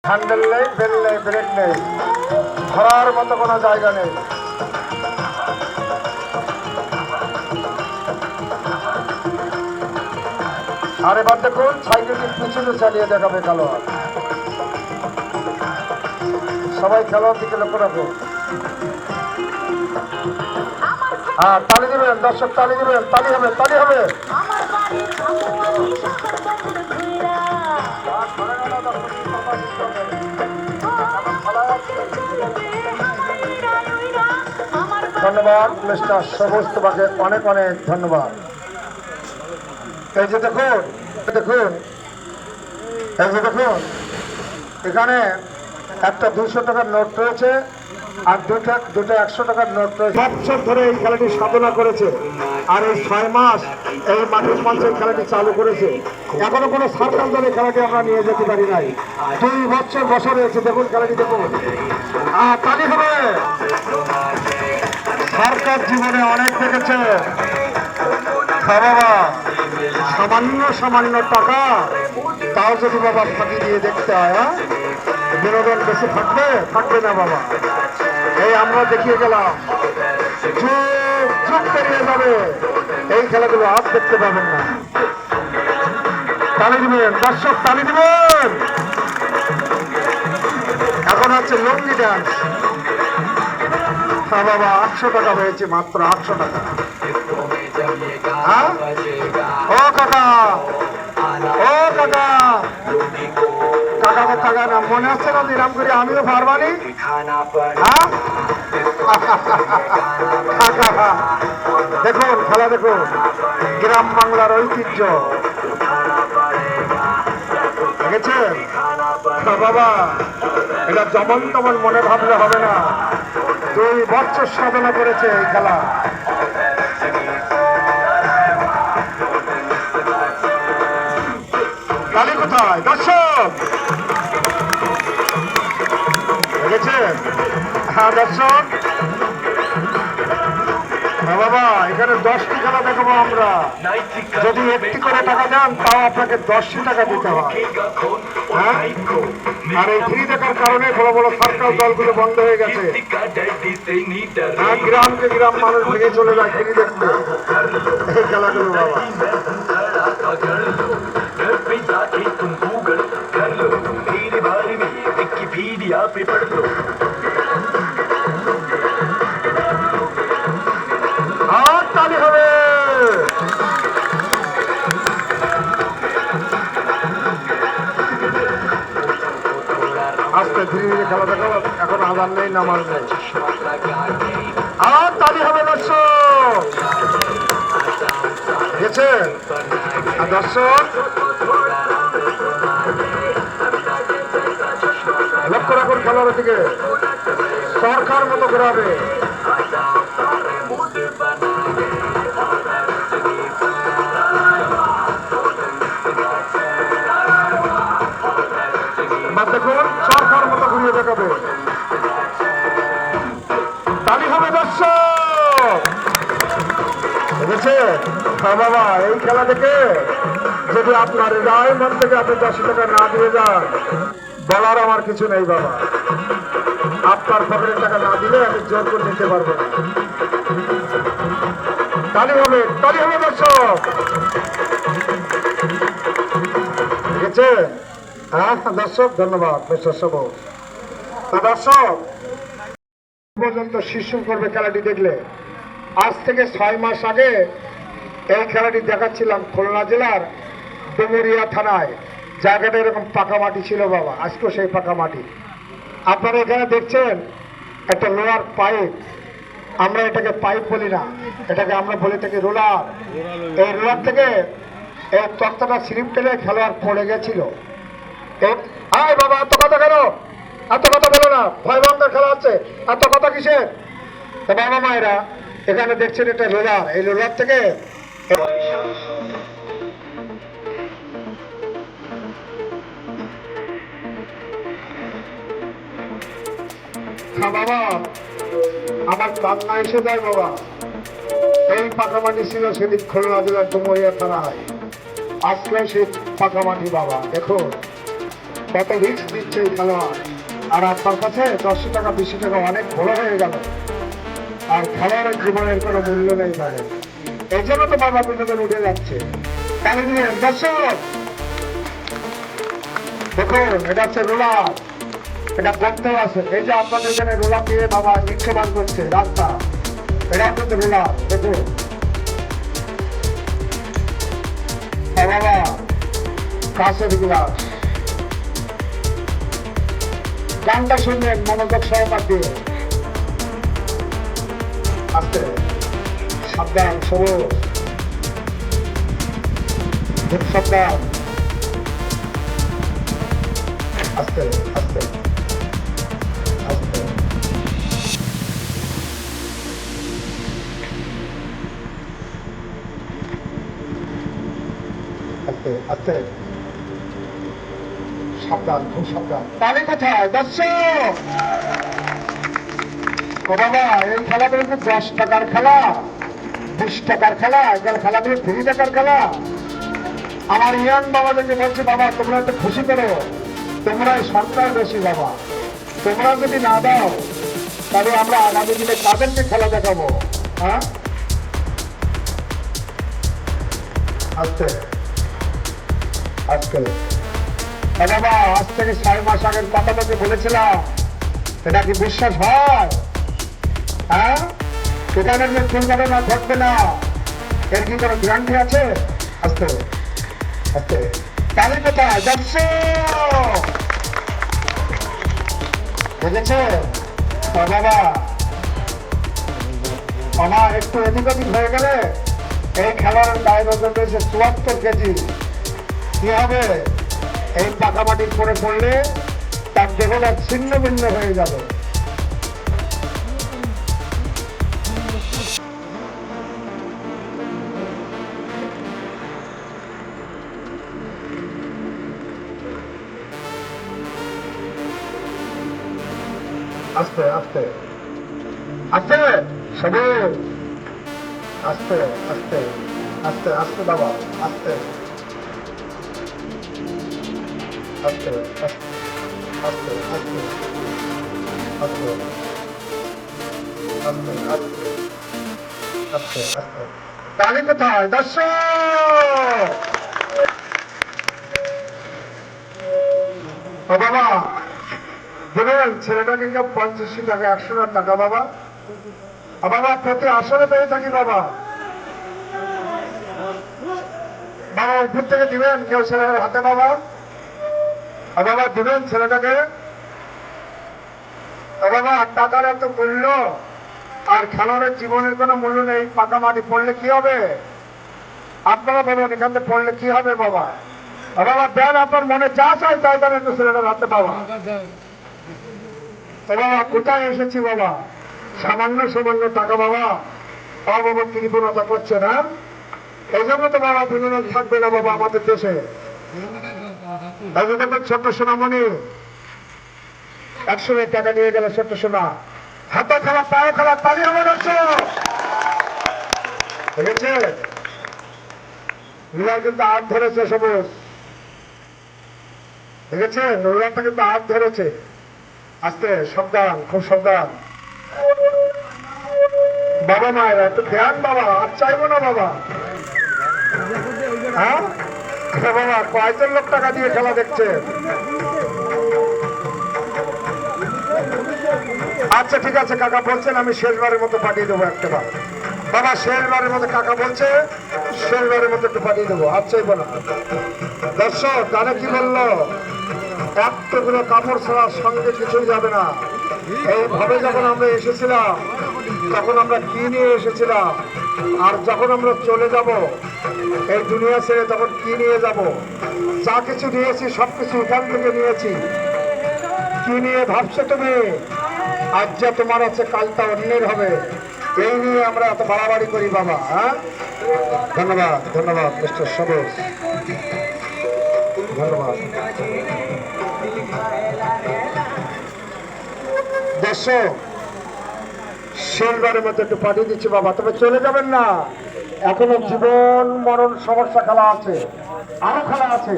Handle নেই, bell নেই, break নেই, ধরার মতো কোনো জায়গা নেই। আর এবার দেখুন সাইকেলটি পিছনে চালিয়ে দেখাবে খেলোয়াড়। সবাই খেলোয়াড় দিকে লক্ষ্য রাখুন। হ্যাঁ, তালি দেবেন দর্শক, তালি দেবেন, তালি হবে, তালি হবে। ধন্যবাদ মিস্টার সবুজ, তোমাকে অনেক অনেক ধন্যবাদ। এই যে দেখুন, দেখুন, এই যে দেখুন, এখানে একটা 200 টাকার নোট রয়েছে আর দুটো 100 টাকার নোট রয়েছে। বছর ধরে এই খেলাটি সাধনা করেছে আর এই 6 মাস এই মাঠের মঞ্চে খেলাটি চালু করেছে। এখনো কোনো সরকার দলে খেলাটি আমরা নিয়ে যেতে পারি নাই। 2 বছর বসে রয়েছে। দেখুন খেলাটি দেখুন, তালি হবে। সরকার জীবনে অনেক দেখেছে বাবা, সামান্য সামান্য টাকা তাও যদি বাবা ফাঁকি দিয়ে দেখতে হয়, বিনোদন বেশি থাকবে, থাকবে না বাবা। এই আমরা দেখিয়ে গেলাম, যুগ যুগ পেরিয়ে যাবে, এই খেলাগুলো আর দেখতে পাবেন না। তালি দিবেন দর্শক, তালি দিবেন। এখন হচ্ছে লুঙ্গি ডান্স। হ্যাঁ বাবা, 800 টাকা হয়েছে, মাত্র 800 টাকা। হ্যাঁ ও কাকা, ও কাকা, কাকাকে টাকা না মনে হচ্ছে না দিলাম করে আমিও পারবানি। হ্যাঁ দেখুন খেলা, দেখুন গ্রাম বাংলার ঐতিহ্য দেখেছেন বাবা। এটা যেমন তেমন মনে ভাবলে হবে না, 2 বছর সাধনা করেছে এই খেলা। তালি কোথায় দর্শক, দেখেছেন? হ্যাঁ দর্শক, বাবা এখানে 10টি খেলা দেখাবো আমরা। যদি 1টি করে টাকা দেন তাও আপনাকে 10টি টাকা দিতে হয়। হ্যাঁ, আর এই ফ্রি দেখার কারণে বড় বড় সরকার দলগুলো বন্ধ হয়ে গেছে। গ্রামকে গ্রাম মানুষ ভেঙে চলে যায় ফ্রি দেখতে এই খেলাগুলো বাবা। তালি হবে। আস্তে ধীরে ধীরে খেলা দেখাবো, এখন আজান নেই, নামাজ নেই। আর তালি হবে দর্শক, গেছে দর্শক, লক্ষ্য রাখুন খেলার দিকে, সরকার মতো ঘোরাবে। দেখুন সরকার মতো ঘুরিয়ে দেখাবে। তালি হবে দর্শক, বুঝেছে? হ্যাঁ বাবা, এই খেলা থেকে যদি আপনার হৃদয় মন থেকে আপনি 10 টাকা না দিয়ে যান, বলার আমার কিছু নেই বাবা। আপনার পকেটের টাকা না দিলে আমি জোর করে নিতে পারবো না। তালি হবে, তালি হবে দর্শক, ঠিক আছে? হ্যাঁ দর্শক, ধন্যবাদ মিস্টার সবুজ। দর্শক পর্যন্ত শিশু করবে খেলাটি দেখলে। আজ থেকে 6 মাস আগে এই খেলাটি দেখাচ্ছিলাম খুলনা জেলার ডুমুরিয়া থানায়। জায়গাটা এরকম পাকা মাটি ছিল বাবা, আজকেও সেই পাকা মাটি। আপনারা এখানে দেখছেন একটা লোহার পাইপ, আমরা এটাকে পাইপ বলি না, এটাকে আমরা বলে থাকি রোলার। এই রোলার থেকে এই তক্তাটা স্লিপ টেনে খেলোয়াড় পড়ে গেছিল। বাবা এত কথা কেন, এত কথা বলো না, ভয় ভয়ঙ্কর খেলা হচ্ছে, এত কথা কিসের? বাবা মায়েরা এখানে দেখছেন এটা রোলার, এই রোলার থেকে বাবা আমার কান্না এসে যায় বাবা। এই পাকা মাটি ছিল সেদিক খুলনা জেলার ডুমুরিয়া থানায়, আজকে সেই পাকা মাটি বাবা। দেখুন কত রিস্ক দিচ্ছে এই খেলোয়াড়, আর আপনার কাছে 10 টাকা 20 টাকা অনেক বড় হয়ে গেল, আর খেলোয়াড়ের জীবনের কোনো মূল্য নেই মানে। এই জন্য তো বাবা বিনোদন উঠে যাচ্ছে। তাহলে দর্শক দেখুন, এটা হচ্ছে রোলার, এটা বন্ধ আছে। এই যে আপনাদের এখানে রোলার দিয়ে বাবা নিক্ষেপণ করছে রাস্তা, এটা কিন্তু রোলার। দেখুন বাবা, কাছের গ্লাস, গানটা শুনবেন মনোযোগ সহকার দিয়ে। আস্তে সাবধান, সবুজ, খুব সাবধান, আস্তে আস্তে আস্তে। আস্তে আস্তে সাবধান, খুব সাবধান। তাহলে কোথায় দর্শক? ও বাবা, এই খেলাগুলো কিন্তু 10 টাকার খেলা, 20 টাকার খেলা, এগুলো খেলাগুলো 3 টাকার খেলা। আমার ইয়াং বাবাদেরকে বলছে, বাবা তোমরা একটু খুশি করো, তোমরা সরকার বেশি বাবা, তোমরা যদি না দাও তাহলে আমরা আগামী দিনে কাদেরকে খেলা দেখাবো? হ্যাঁ, আজকে আজকে বাবা, আজ থেকে 6 মাস আগের কথা তোকে বলেছিলাম, এটা কি বিশ্বাস হয়? হ্যাঁ, এখানে যে দুর্ঘটনা ঘটবে না, এর কি কোনো গ্যারান্টি আছে? আস্তে আস্তে। তাহলে কোথায় যাচ্ছে বুঝেছে? বাবা আমার একটু এদিক ওদিক হয়ে গেলে এই খেলার গায়ের ওজন রয়েছে 74 কেজি। কি হবে? এই পাকা মাটির পরে পড়লে তার দেহটা ছিন্ন ভিন্ন হয়ে যাবে। আস্তে আস্তে আস্তে, সবুজ, আস্তে আস্তে আস্তে আস্তে বাবা, আস্তে আস্তে আস্তে আস্তে আস্তে আস্তে আস্তে আস্তে আস্তে। তাহলে কোথায় দর্শক? ও বাবা দেবেন ছেলেটাকে 85 টাকা, 100 টাকা বাবা, বাবা প্রতি আসরে পেয়ে থাকি বাবা। বাবা উপর থেকে দিবেন কেউ ছেলের হাতে বাবা, বাবা দিবেন ছেলেটাকে বাবা। টাকার এত মূল্য আর খেলোয়াড়ের জীবনের কোনো মূল্য নেই। পাকা মাটি পড়লে কি হবে? আপনারা বলুন, এখান থেকে পড়লে কি হবে বাবা? বাবা দেন, আপনার মনে যা চাই তাই দেন একটু ছেলেটার হাতে বাবা। বাবা কোথায় এসেছি বাবা? সামান্য সামান্য টাকা বাবা, বাবা কৃপণতা করছে না। এই জন্য তো বাবা বিনোদন থাকবে না বাবা আমাদের দেশে। ছোট্ট সোনামণি 100 টাকা নিয়ে গেল, ছোট্ট সোনা, হাতে খেলা, পায়ে খেলা, তালি আমার দেখেছে। নুরার কিন্তু হাত ধরেছে, সবুজ দেখেছে, নুরারটা কিন্তু হাত ধরেছে। আস্তে সাবধান, খুব সাবধান বাবা। মায়েরা একটু ধ্যান বাবা, আর চাইবো না বাবা। হ্যাঁ বাবা, কয়েকজন লোক টাকা দিয়ে খেলা দেখছে? আচ্ছা ঠিক আছে, কাকা বলছেন আমি শেষবারের মতো পাঠিয়ে দেবো একটা বার বাবা। শেষবারের মতো কাকা বলছে, শেষবারের মতো একটু পাঠিয়ে দেবো। আচ্ছা না দর্শক, গানে কি বললো? এতগুলো কাপড় ছাড়া সঙ্গে কিছুই যাবে না। এইভাবে যখন আমরা এসেছিলাম তখন আমরা কি নিয়ে এসেছিলাম, আর যখন আমরা চলে যাব এই দুনিয়া ছেড়ে তখন কি নিয়ে যাব? যা কিছু নিয়েছি সবকিছু এখান থেকে নিয়েছি। কি নিয়ে ভাবছো তুমি? আজ যা তোমার আছে কালটা অন্যের হবে, এই নিয়ে আমরা এত বাড়াবাড়ি করি বাবা। হ্যাঁ, ধন্যবাদ ধন্যবাদ মিস্টার সবুজ, ধন্যবাদ। দর্শক শেষবারের মধ্যে একটু পাঠিয়ে দিচ্ছি বাবা, তবে চলে যাবেন না, এখনো জীবন মরণ সমস্যা খেলা আছে, আরো খেলা আছে।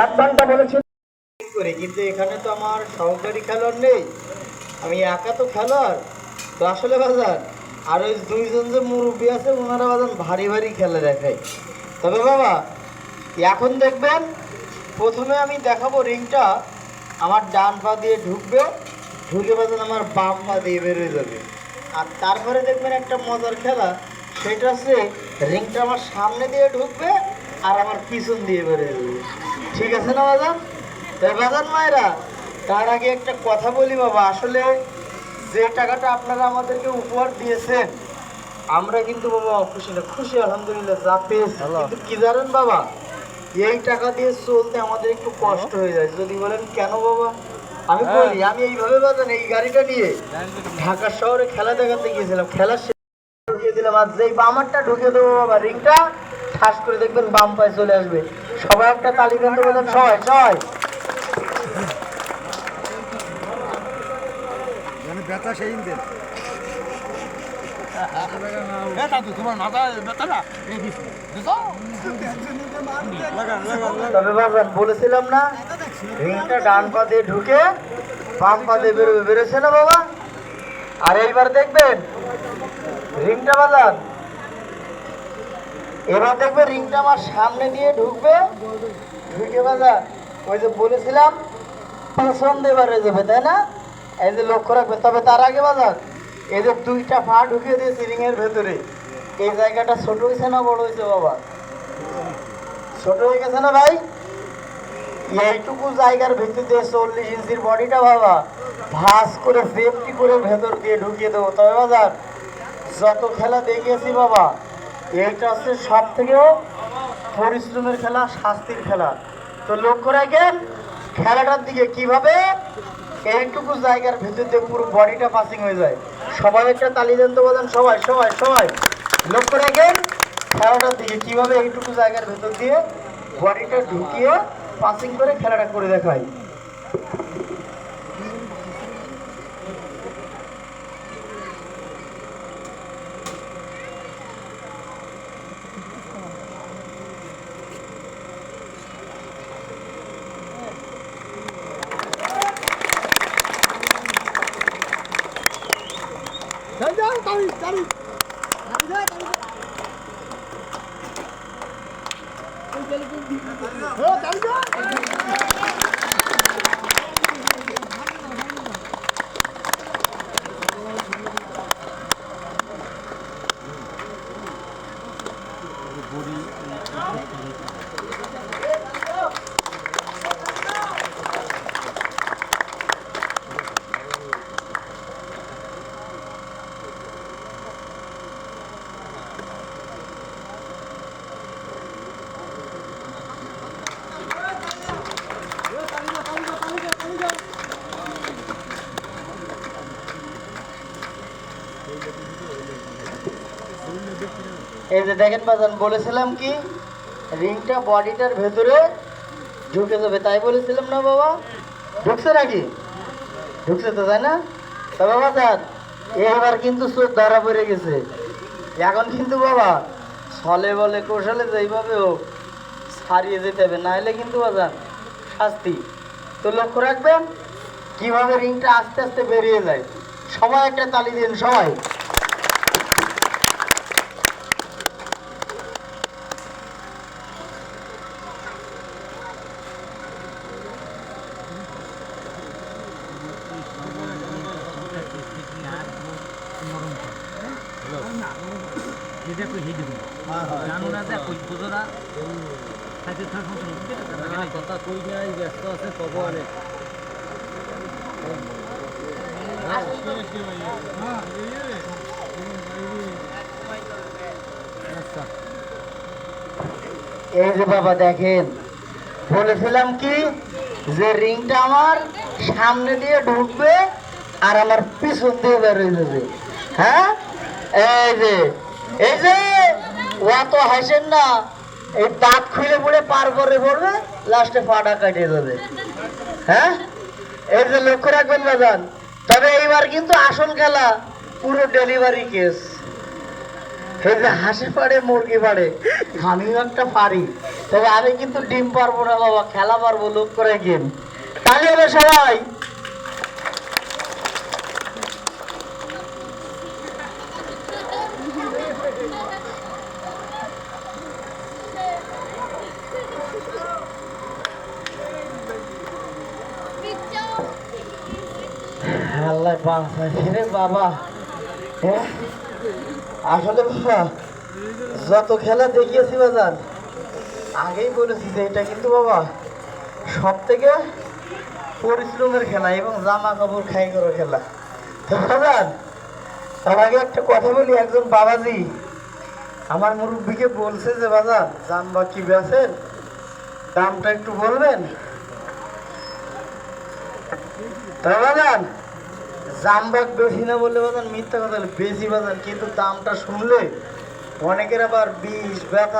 1 ঘন্টা বলেছি। করি, কিন্তু এখানে তো আমার সহকারী খেলোয়াড় নেই, আমি একা তো খেলোয়াড়। তো আসলে বাজার আর ওই দুইজন যে মুরব্বী আছে ওনারা বাজান ভারী ভারী খেলা দেখায়। তবে বাবা এখন দেখবেন প্রথমে আমি দেখাবো রিংটা আমার ডান পা দিয়ে ঢুকবে, ঢুকে বাজান আমার বাম পা দিয়ে বেরোয় যাবে। আর তারপরে দেখবেন একটা মজার খেলা, সেটা হচ্ছে রিংটা আমার সামনে দিয়ে ঢুকবে আর আমার পিছন দিয়ে বেরোয় যাবে। ঠিক আছে না বাজান? তাই বাজান মায়েরা, তার আগে একটা কথা বলি বাবা, আসলে যে টাকাটা আপনারা আমাদেরকে উপহার দিয়েছেন আমরা কিন্তু বাবা অখুশি না, খুশি আলহামদুলিল্লাহ যা পেয়েছি। কিন্তু কি জানেন বাবা, এই টাকা দিয়ে চলতে আমাদের একটু কষ্ট হয়ে যায়। যদি বলেন কেন বাবা, আমি বলি আমি এইভাবে বাজান এই গাড়িটা নিয়ে ঢাকা শহরে খেলা দেখাতে গিয়েছিলাম, খেলা ঢুকিয়ে দিলাম, আর যেই বামারটা ঢুকিয়ে দেবো বাবা রিংটা ঠাস করে দেখবেন বাম পায়ে চলে আসবে। সবাই একটা তালি দেন তো বলেন, সবাই সবাই। ব্যথা সেই দিন তবে বাবা বলেছিলাম না রিংটা ডান পা দিয়ে ঢুকে বাম পা দিয়ে বেরোবে, বেরোছে না বাবা? আর এইবার দেখবেন রিংটা বাজান, এবার দেখবে রিংটা আমার সামনে দিয়ে ঢুকবে, ঢুকে বাজান ওই যে বলেছিলাম পেছন দিয়ে বেরোয় যাবে, তাই না? এই যে লক্ষ্য রাখবেন। তবে তার আগে বাজান এই যে দুইটা পা ঢুকিয়ে দিয়েছি রিং এর ভেতরে, এই জায়গাটা ছোট হয়েছে না বড় হয়েছে বাবা? ছোট হয়ে গেছে না ভাই? এইটুকু জায়গার ভিতর দিয়ে 40 ইঞ্চির বডিটা বাবা ভাঁজ করে সেফটি করে ভেতর দিয়ে ঢুকিয়ে দেবো। তবে বাজার যত খেলা দেখিয়েছি বাবা, এইটা হচ্ছে সব থেকেও পরিশ্রমের খেলা, শাস্তির খেলা। তো লক্ষ্য রাখেন খেলাটার দিকে, কিভাবে এইটুকু জায়গার ভিতর দিয়ে পুরো বডিটা পাসিং হয়ে যায়। সবাই একটা তালি দেন তো বলেন, সবাই সবাই সবাই। লক্ষ্য রাখেন খেলাটার দিকে, কিভাবে এইটুকু জায়গার ভেতর দিয়ে বডিটা ঢুকিয়ে পাসিং করে খেলাটা করে দেখায়। এই যে দেখেন বাজান, বলেছিলাম কি রিংটা বডিটার ভেতরে ঢুকে যাবে, তাই বলেছিলাম না বাবা? ঢুকছে নাকি? ঢুকছে তো, তাই না? তবে বাজান এবার কিন্তু চোখ ধরা পড়ে গেছে। এখন কিন্তু বাবা ছলে বলে কৌশলে যেইভাবে হোক ছাড়িয়ে যেতে হবে, নাহলে কিন্তু বাজান শাস্তি। তো লক্ষ্য রাখবেন কিভাবে রিংটা আস্তে আস্তে বেরিয়ে যায়। সবাই একটা তালি দিন সবাই। কথা কই নাই, ব্যস্ত আছে কব অনেক। এই যে বাবা দেখেন, বলেছিলাম কি যে রিংটা আমার সামনে দিয়ে ঢুকবে আর আমার পিছন দিয়ে বেরোয় যাবে। হ্যাঁ এই যে ও তো হাসেন না, এই দাঁত খুলে পড়ে পার করে পড়বে, লাস্টে পাটা কাটিয়ে যাবে। হ্যাঁ এই যে লক্ষ্য রাখবেন বাজান। তবে এইবার কিন্তু আসল খেলা পুরো ডেলিভারি কেস। এই যে হাসি পারে মুরগি পারে, আমিও একটা পারি, তবে আমি কিন্তু ডিম পারবো না বাবা, খেলা পারবো। লক্ষ্য রাখেন তাহলে হবে সবাই। আল্লাহ বাঁচাইছে রে বাবা। হ্যাঁ, আসলে বাবা যত খেলা দেখিয়েছি বাজার, আগেই বলেছি যে এটা কিন্তু বাবা সব থেকে পরিশ্রমের খেলা এবং জামা কাপড় খাই করার খেলা। তো বাজার, তার আগে একটা কথা বলি, একজন বাবাজি আমার মুরব্বীকে বলছে যে বাজার জাম্বা কি বেছেন, দামটা একটু বলবেন। তা বাজার জামবাগ বেশি না বললে বাজার মিথ্যা কথা, বেশি বাজার, কিন্তু দামটা শুনলে অনেকের আবার বিষ ব্যথা